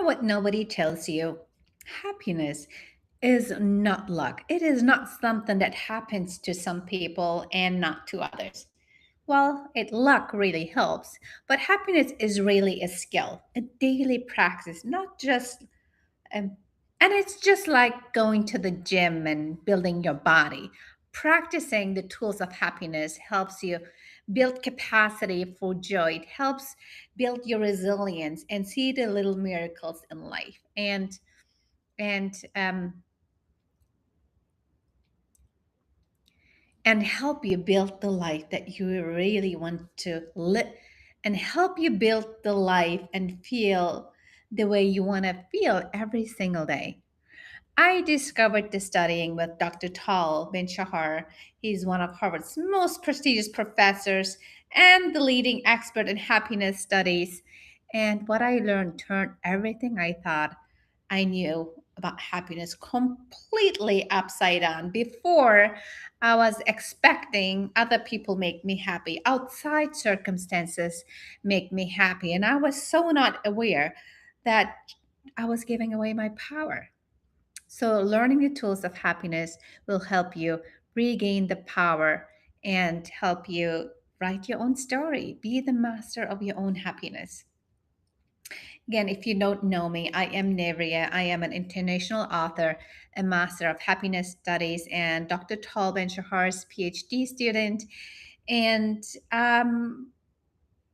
what nobody tells you? Happiness is not luck. It is not something that happens to some people and not to others. Well, luck really helps, but happiness is really a skill, a daily practice, not just um, and it's just like going to the gym and building your body. Practicing the tools of happiness helps you build capacity for joy. It helps build your resilience and see the little miracles in life. And and help you build the life that you really want to live, and help you build the life and feel the way you want to feel every single day. I discovered this studying with Dr. Tal Ben Shahar. He's one of Harvard's most prestigious professors and the leading expert in happiness studies. And what I learned turned everything I thought I knew about happiness completely upside down. Before, I was expecting other people make me happy, outside circumstances make me happy, and I was so not aware that I was giving away my power. So, learning the tools of happiness will help you regain the power and help you write your own story, be the master of your own happiness. Again, if you don't know me, I am Nevria. I am an international author, a master of happiness studies, and Dr. Tal Ben Shahar's PhD student. And um,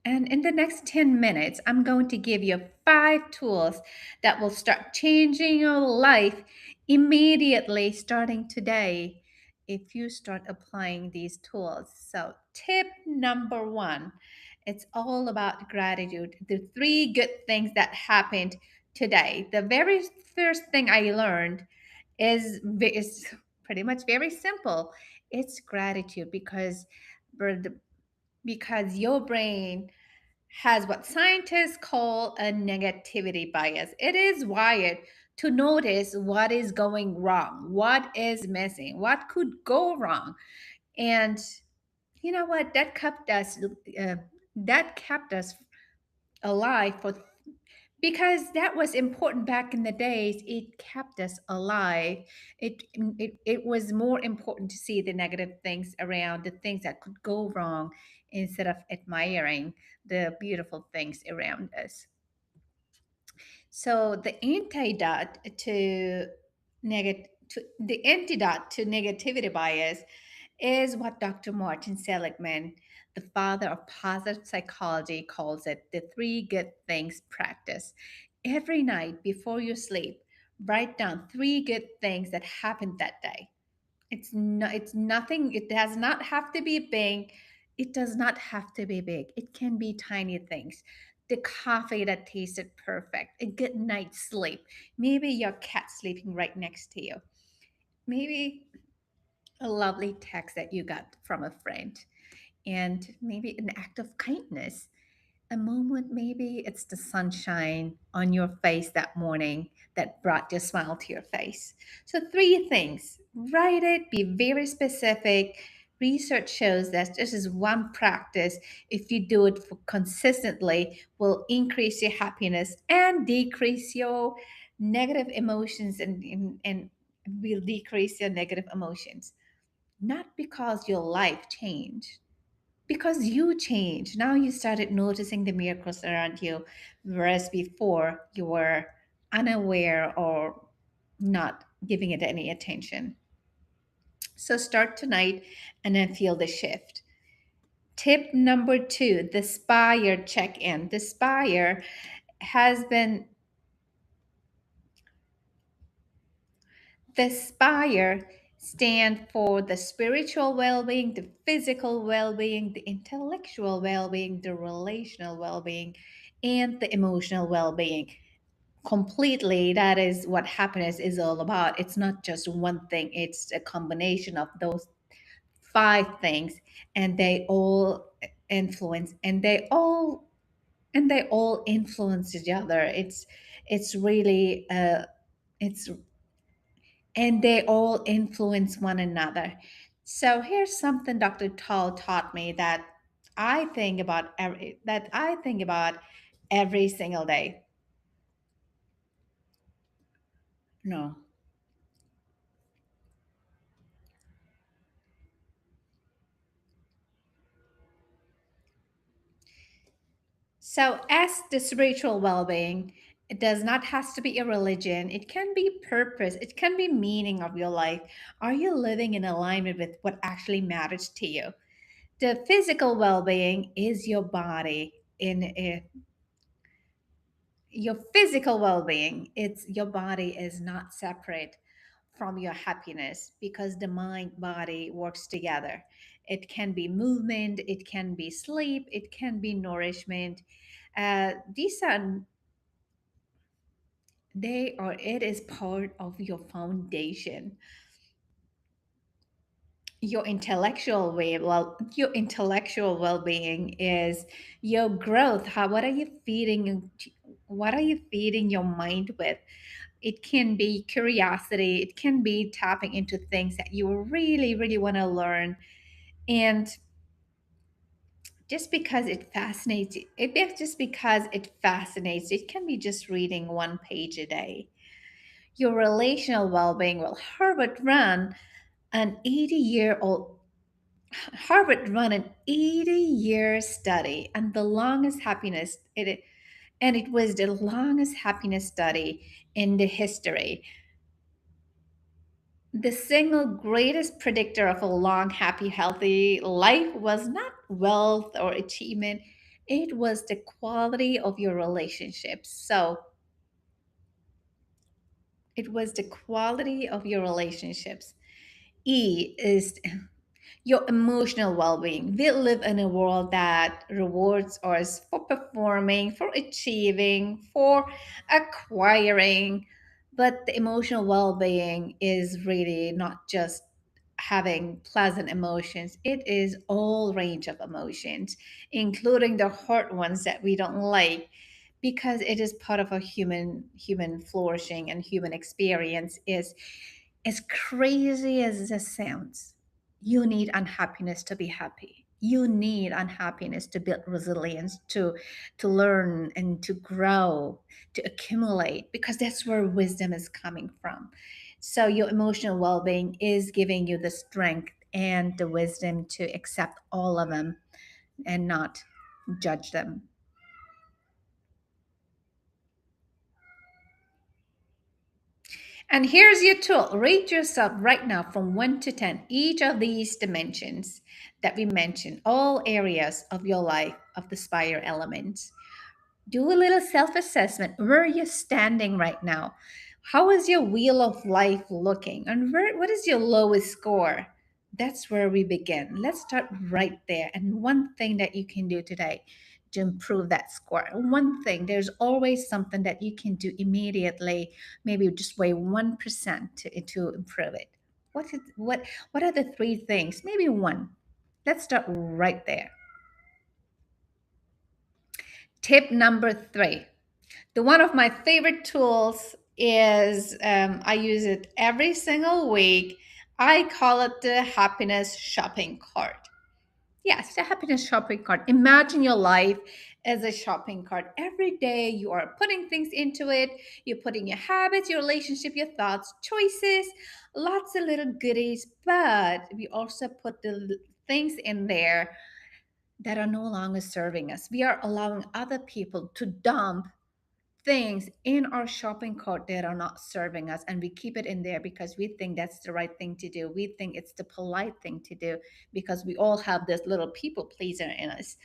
and in the next 10 minutes, I'm going to give you 5 tools that will start changing your life immediately starting today if you start applying these tools. So, tip number 1, it's all about gratitude. The 3 good things that happened today. The very first thing I learned is pretty much very simple. It's gratitude because your brain has what scientists call a negativity bias. It is wired to notice what is going wrong, what is missing, what could go wrong. And you know what? Uh, that kept us alive for because that was important back in the days. It kept us alive. It was more important to see the negative things around, the things that could go wrong, instead of admiring the beautiful things around us. So the antidote to negativity bias is what Dr. Martin Seligman, the father of positive psychology, calls it: the 3 good things practice. Every night before you sleep, write down 3 good things that happened that day. It's nothing. It does not have to be big. It does not have to be big. It can be tiny things. The coffee that tasted perfect, a good night's sleep, maybe your cat sleeping right next to you, maybe a lovely text that you got from a friend, and maybe an act of kindness, a moment, maybe it's the sunshine on your face that morning that brought your smile to your face. So, 3 things: write it, be very specific. Research shows that this is one practice, if you do it for consistently, will increase your happiness and decrease your negative emotions, and will decrease your negative emotions. Not because your life changed, because you changed. Now you started noticing the miracles around you, whereas before you were unaware or not giving it any attention. So start tonight and then feel the shift. Tip number 2, the Spire check in. The Spire has been The SPIRE stand for the spiritual well-being, the physical well-being, the intellectual well-being, the relational well-being, and the emotional well-being. Completely, that is what happiness is all about. It's not just one thing, it's a combination of those 5 things, and they all influence and they all influence each other. It's really it's and they all influence one another. So here's something Dr. Tall taught me that I think about every single day. No. So, as the spiritual well being, it does not has to be a religion. It can be purpose. It can be meaning of your life. Are you living in alignment with what actually matters to you? The physical well being is your body. Your physical well-being, it's your body is not separate from your happiness because the mind body works together. It can be movement, it can be sleep, it can be nourishment. These are they or it is part of your foundation. Your intellectual well-being is your growth. How what are you feeding your mind with? It can be curiosity, it can be tapping into things that you really, really want to learn. And just because it fascinates you, just because it fascinates you, it can be just reading one page a day. Your relational well being, well, an 80 year old Harvard run an 80-year study and the longest happiness and it was the longest happiness study in the history. The single greatest predictor of a long, happy, healthy life was not wealth or achievement, it was the quality of your relationships. So, it was the quality of your relationships. E is your emotional well-being. We live in a world that rewards us for performing, for achieving, for acquiring, but the emotional well-being is really not just having pleasant emotions. It is all range of emotions, including the hard ones that we don't like, because it is part of a human flourishing and human experience. Is as crazy as this sounds, you need unhappiness to be happy. You need unhappiness to build resilience, to learn and to grow, to accumulate, because that's where wisdom is coming from. So your emotional well-being is giving you the strength and the wisdom to accept all of them and not judge them. And here's your tool. Rate yourself right now from 1 to 10, each of these dimensions that we mentioned, all areas of your life of the Spire elements. Do a little self assessment. Where are you standing right now? How is your wheel of life looking? And what is your lowest score? That's where we begin. Let's start right there. And one thing that you can do today to improve that score. One thing, there's always something that you can do immediately, maybe just weigh 1% to improve it. What are the three things? Maybe one. Let's start right there. Tip number three. The one of my favorite tools is I use it every single week. I call it the happiness shopping cart. Yes, the happiness shopping cart. Imagine your life as a shopping cart. Every day you are putting things into it. You're putting your habits, your relationship, your thoughts, choices, lots of little goodies. But we also put the things in there that are no longer serving us. We are allowing other people to dump things in our shopping cart that are not serving us, and we keep it in there because we think that's the right thing to do. We think it's the polite thing to do because we all have this little people pleaser in us.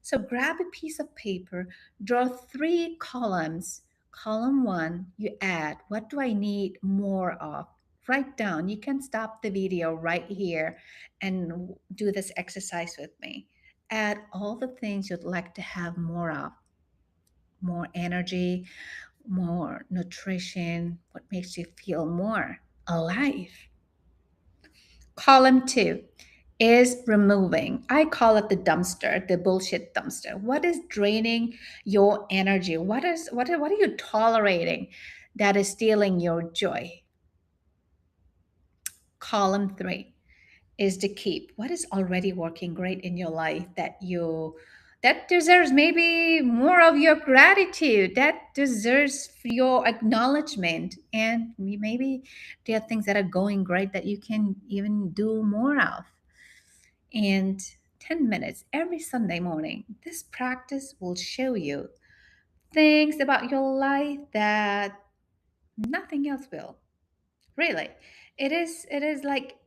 So grab a piece of paper, draw three columns. Column one, you add, what do I need more of? Write down. You can stop the video right here and do this exercise with me. Add all the things you'd like to have more of: more energy, more nutrition, what makes you feel more alive. Column two is removing. I call it the dumpster, the bullshit dumpster. What is draining your energy? What are you tolerating that is stealing your joy? Column three is to keep. What is already working great in your life that that deserves maybe more of your gratitude, that deserves your acknowledgement, and maybe there are things that are going great that you can even do more of. And 10 minutes every Sunday morning, this practice will show you things about your life that nothing else will. Really. It is like,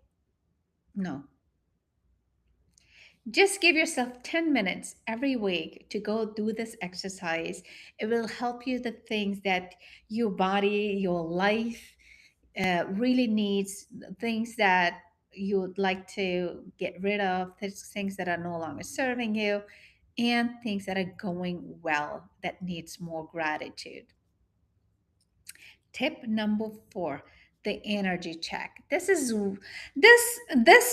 no. Just give yourself 10 minutes every week to go do this exercise. It will help you the things that your body, your life really needs, things that you would like to get rid of, things that are no longer serving you, and things that are going well that needs more gratitude. Tip number 4, the energy check. This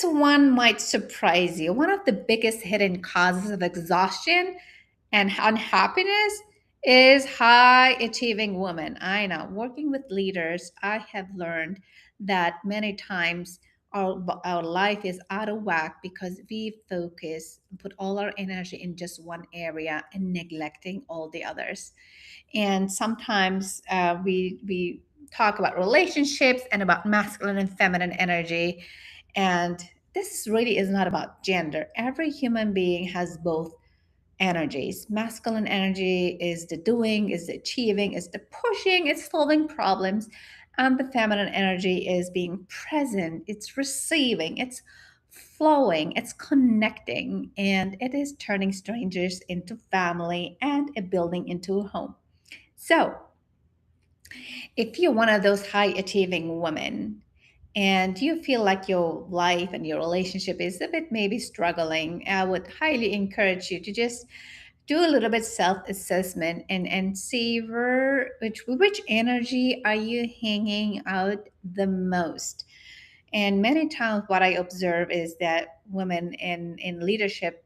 one might surprise you. One of the biggest hidden causes of exhaustion and unhappiness is high achieving women. I know, working with leaders, I have learned that many times our life is out of whack because we put all our energy in just one area and neglecting all the others. And sometimes we talk about relationships and about masculine and feminine energy, and this really is not about gender. Every human being has both energies. Masculine energy is the doing, is the achieving, is the pushing, it's solving problems. And the feminine energy is being present, it's receiving, it's flowing, it's connecting, and it is turning strangers into family and a building into a home. So, if you're one of those high achieving women and you feel like your life and your relationship is a bit maybe struggling, I would highly encourage you to just do a little bit self-assessment and see which energy are you hanging out the most. And many times what I observe is that women in leadership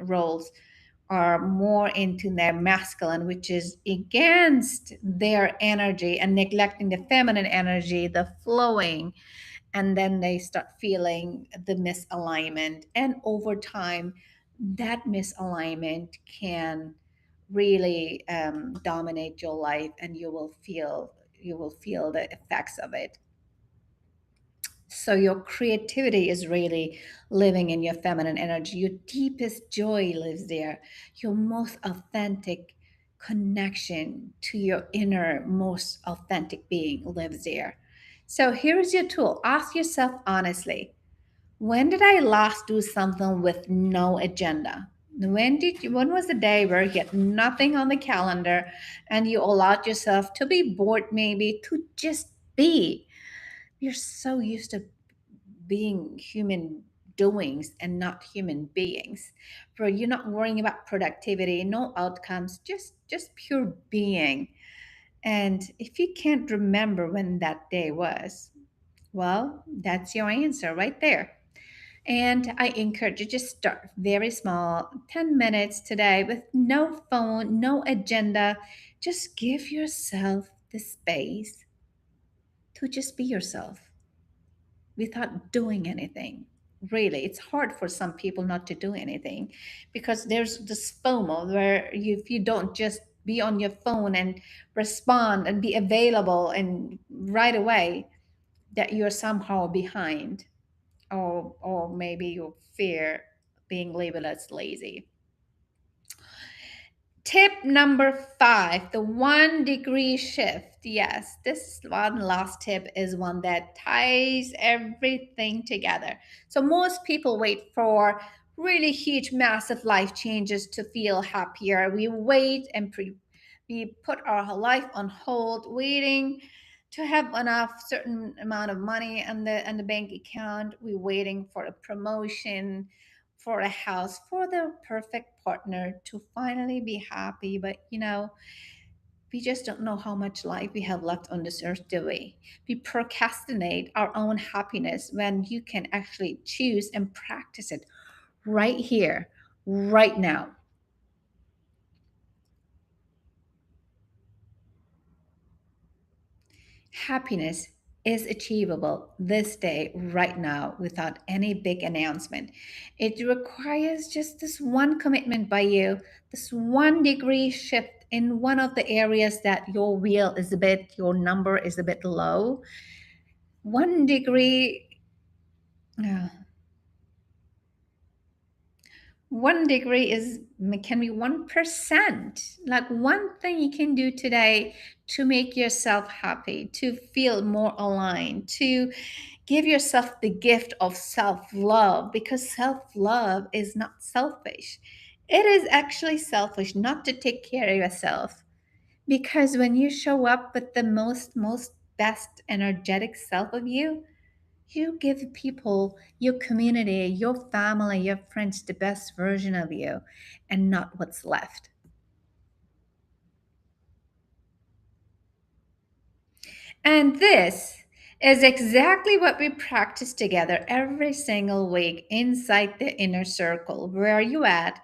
roles are more into their masculine, which is against their energy and neglecting the feminine energy, the flowing. And then they start feeling the misalignment. And over time, that misalignment can really dominate your life, and you will feel the effects of it. So your creativity is really living in your feminine energy. Your deepest joy lives there. Your most authentic connection to your inner, most authentic being lives there. So here's your tool. Ask yourself honestly, when did I last do something with no agenda? When was the day where you had nothing on the calendar and you allowed yourself to be bored, maybe to just be? You're so used to being human doings and not human beings, where you're not worrying about productivity, no outcomes, just pure being. And if you can't remember when that day was, well, that's your answer right there. And I encourage you, just start very small, 10 minutes today with no phone, no agenda. Just give yourself the space to just be yourself without doing anything. Really, it's hard for some people not to do anything because there's this FOMO where if you don't just be on your phone and respond and be available and right away, that you're somehow behind, or maybe you fear being labeled as lazy. Tip number 5, the 1 degree shift. Yes, this one last tip is one that ties everything together. So, most people wait for really huge, massive life changes to feel happier. We wait and we put our life on hold, waiting to have enough certain amount of money and the bank account. We're waiting for a promotion, for a house, for the perfect partner to finally be happy. But we just don't know how much life we have left on this earth, do we? We procrastinate our own happiness when you can actually choose and practice it right here, right now. Happiness is achievable this day, right now, without any big announcement. It requires just this one commitment by you, this 1 degree shift in one of the areas that your number is a bit low. 1 degree. uh, 1 degree is can be 1%. Like one thing you can do today to make yourself happy, to feel more aligned, to give yourself the gift of self-love, because self-love is not selfish. It is actually selfish not to take care of yourself. Because when you show up with the most best energetic self of you, you give people, your community, your family, your friends the best version of you and not what's left. And this is exactly what we practice together every single week inside the inner circle. Where are you at?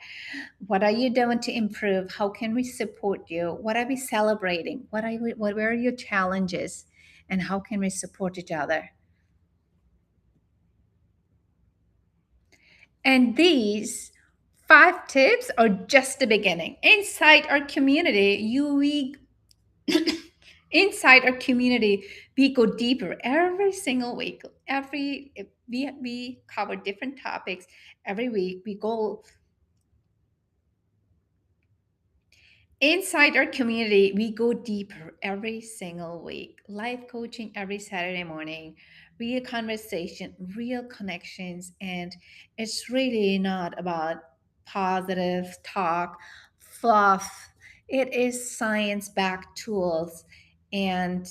What are you doing to improve? How can we support you? What are we celebrating? What are your challenges? And how can we support each other? And these 5 tips are just the beginning. Inside our community, inside our community, we go deeper every single week. We cover different topics every week. We go inside our community, we go deeper every single week. Live coaching every Saturday morning, real conversation, real connections. And it's really not about positive talk, fluff. It is science backed tools. And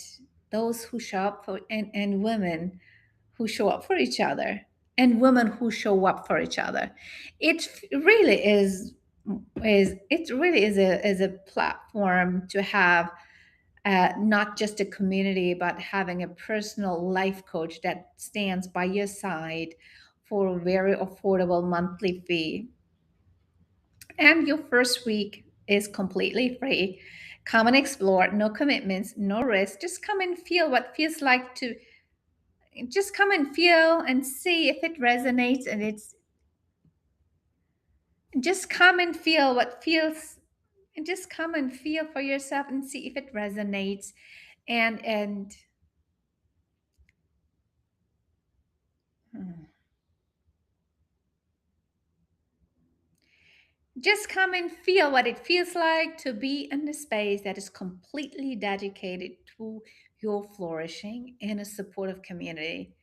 those who show up for, and women who show up for each other, and women who show up for each other. It really is a platform to have not just a community, but having a personal life coach that stands by your side for a very affordable monthly fee. And your first week is completely free. Come and explore, no commitments, no risk. Just come and feel what it feels like to just come and feel and see if it resonates, and it's just come and feel what feels, and just come and feel for yourself and see if it resonates. And hmm, just come and feel what it feels like to be in a space that is completely dedicated to your flourishing in a supportive community,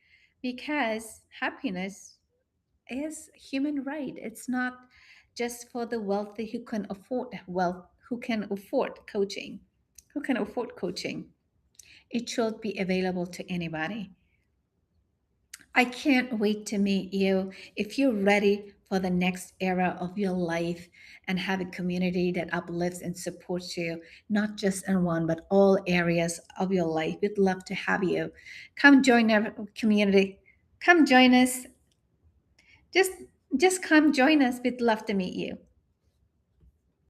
because happiness is human right. It's not just for the wealthy who can afford wealth, who can afford coaching. It should be available to anybody. I can't wait to meet you. If you're ready for the next era of your life and have a community that uplifts and supports you, not just in one, but all areas of your life, we'd love to have you. Come join our community. Come join us. Just, just come join us. We'd love to meet you.